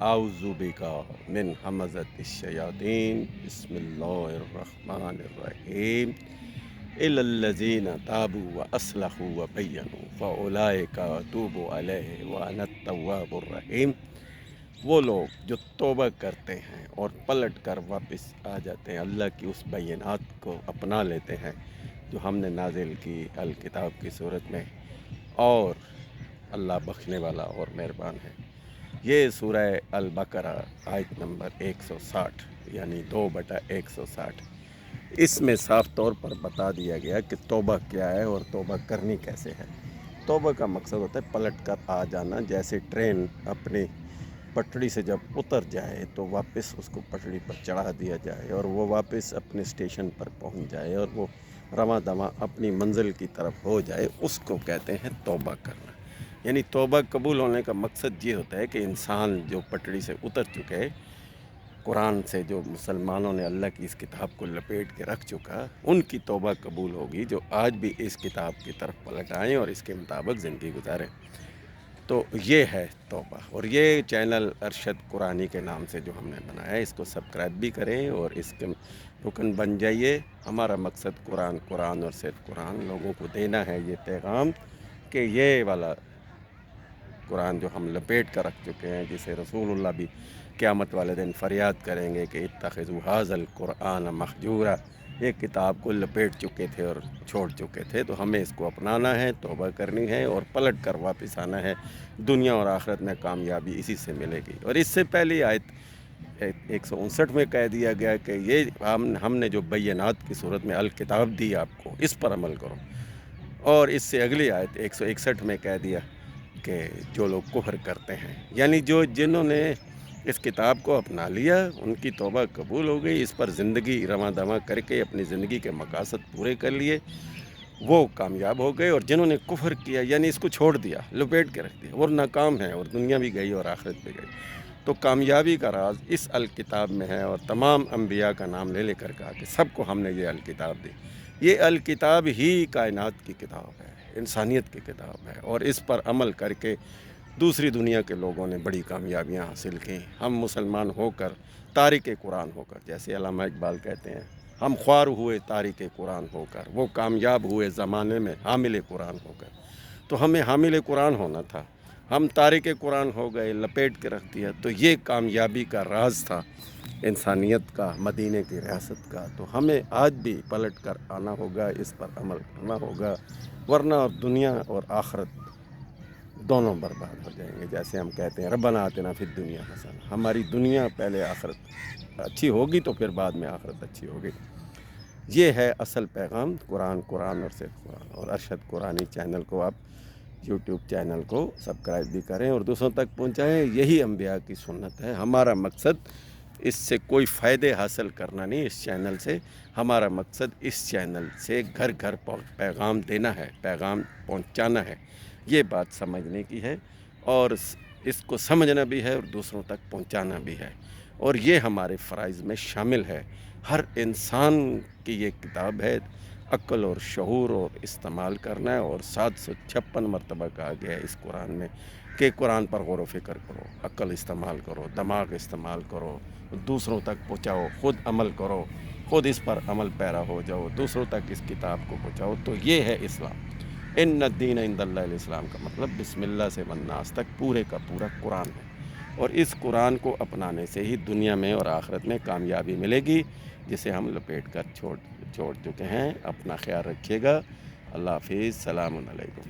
आउज़ु बिका मिन हमज़तिश-शयातीन बिस्मिल्लाहिर्रहमानिर्रहीम इल्लल्लज़ीना ताबू व अस्लहू व बय्यनू फ़उलाइका अतूबु अलैहि व अनत-तव्वाबुर-रहीम। वो लोग जो तौबा करते हैं और पलट कर वापस आ जाते हैं, अल्लाह की उस बैनात को अपना लेते हैं जो हमने नाजिल की अल किताब की सूरत में, और अल्लाह बख्शने वाला और मेहरबान है। ये सूरह अल बकरा आयत नंबर 160 यानी 2/160। इसमें साफ तौर पर बता दिया गया कि तौबा क्या है और तौबा करनी कैसे है। तौबा का मकसद होता है पलट कर आ जाना। जैसे ट्रेन अपनी पटरी से जब उतर जाए तो वापस उसको पटरी पर चढ़ा दिया जाए और वो वापस अपने स्टेशन पर पहुंच जाए और वो रवां दवां अपनी मंजिल की तरफ हो जाए, उसको कहते हैं तौबा करना। यानी तौबा कबूल होने का मकसद ये होता है कि इंसान जो पटड़ी से उतर चुके, कुरान से जो मुसलमानों ने अल्लाह की इस किताब को लपेट के रख चुका, उनकी तौबा कबूल होगी जो आज भी इस किताब की तरफ पलट आएँ और इसके मुताबिक ज़िंदगी गुजारें। तो ये है तौबा। और ये चैनल अरशद कुरानी के नाम से जो हमने बनाया है, इसको सब्सक्राइब भी करें और इसके रुकन बन जाइए। हमारा मकसद कुरान और सिर्फ कुरान लोगों को देना है, ये पैगाम कि ये वाला कुरान जो हम लपेट कर रख चुके हैं, जिसे रसूलुल्लाह भी क़यामत वाले दिन फरियाद करेंगे कि इत्तख़िज़ू हाज़ल कुरान महजूरा, ये किताब को लपेट चुके थे और छोड़ चुके थे। तो हमें इसको अपनाना है, तौबा करनी है और पलट कर वापस आना है। दुनिया और आखिरत में कामयाबी इसी से मिलेगी। और इससे पहली आयत 159 में कह दिया गया कि ये हमने जो बैनात की सूरत में अल किताब दी आपको, इस पर अमल करो। और इससे अगली आयत 161 में कह दिया कि जो लोग कुफ्र करते हैं, यानी जिन्होंने इस किताब को अपना लिया, उनकी तौबा कबूल हो गई, इस पर ज़िंदगी रवां दवां करके अपनी ज़िंदगी के मकासद पूरे कर लिए, वो कामयाब हो गए। और जिन्होंने कुफ्र किया यानी इसको छोड़ दिया, लपेट के रख दिया, वो नाकाम है और दुनिया भी गई और आखिरत भी गई। तो कामयाबी का राज इस अल किताब में है। और तमाम अम्बिया का नाम ले लेकर कहा कि सबको हमने ये अल किताब दी। ये अल किताब ही कायनात की किताब है, इंसानियत की किताब है, और इस पर अमल करके दूसरी दुनिया के लोगों ने बड़ी कामयाबियां हासिल की। हम मुसलमान होकर, तारिक कुरान होकर, जैसे अल्लामा इकबाल कहते हैं, हम ख्वार हुए तारिक कुरान होकर, वो कामयाब हुए ज़माने में हामिल कुरान होकर। तो हमें हामिल कुरान होना था, हम तारिक कुरान हो गए, लपेट के रख दिया। तो ये कामयाबी का राज था इंसानियत का, मदीने की रियासत का। तो हमें आज भी पलट कर आना होगा, इस पर अमल करना होगा, वरना दुनिया और आखिरत दोनों बर्बाद हो जाएंगे। जैसे हम कहते हैं रब्बना आतिना फिद दुनिया हसना, हमारी दुनिया पहले आखिरत अच्छी होगी तो फिर बाद में आखिरत अच्छी होगी। ये है असल पैगाम कुरान और सिर्फ कुरान। और अरशद कुरानी चैनल को आप यूट्यूब चैनल को सब्सक्राइब भी करें और दूसरों तक पहुंचाएं। यही अंबिया की सुन्नत है। हमारा मकसद इससे कोई फ़ायदे हासिल करना नहीं, इस चैनल से हमारा मकसद इस चैनल से घर घर पैगाम देना है, पैगाम पहुंचाना है। ये बात समझने की है और इसको समझना भी है और दूसरों तक पहुंचाना भी है। और ये हमारे फ़राइज़ में शामिल है। हर इंसान की ये किताब है, अक्ल और शऊर और इस्तेमाल करना है। और 756 मरतबा कहा गया है इस कुरान में कि कुरान पर गौर व फ़िक्र करो, अक्ल इस्तेमाल करो, दिमाग इस्तेमाल करो, दूसरों तक पहुँचाओ, ख़ुद अमल करो, ख़ुद इस पर अमल पैरा हो जाओ, दूसरों तक इस किताब को पहुँचाओ। तो ये है इस्लाम। इन्नद दीन इंदल्लाहिल इस्लाम का मतलब बिस्मिल्लाह से वन्नास तक पूरे का पूरा कुरान है। और इस कुरान को अपनाने से ही दुनिया में और आखिरत में कामयाबी मिलेगी, जिसे हम लपेट कर छोड़ चुके हैं। अपना ख्याल रखिएगा। अल्लाह हाफ़िज़। सलामुन अलैकुम।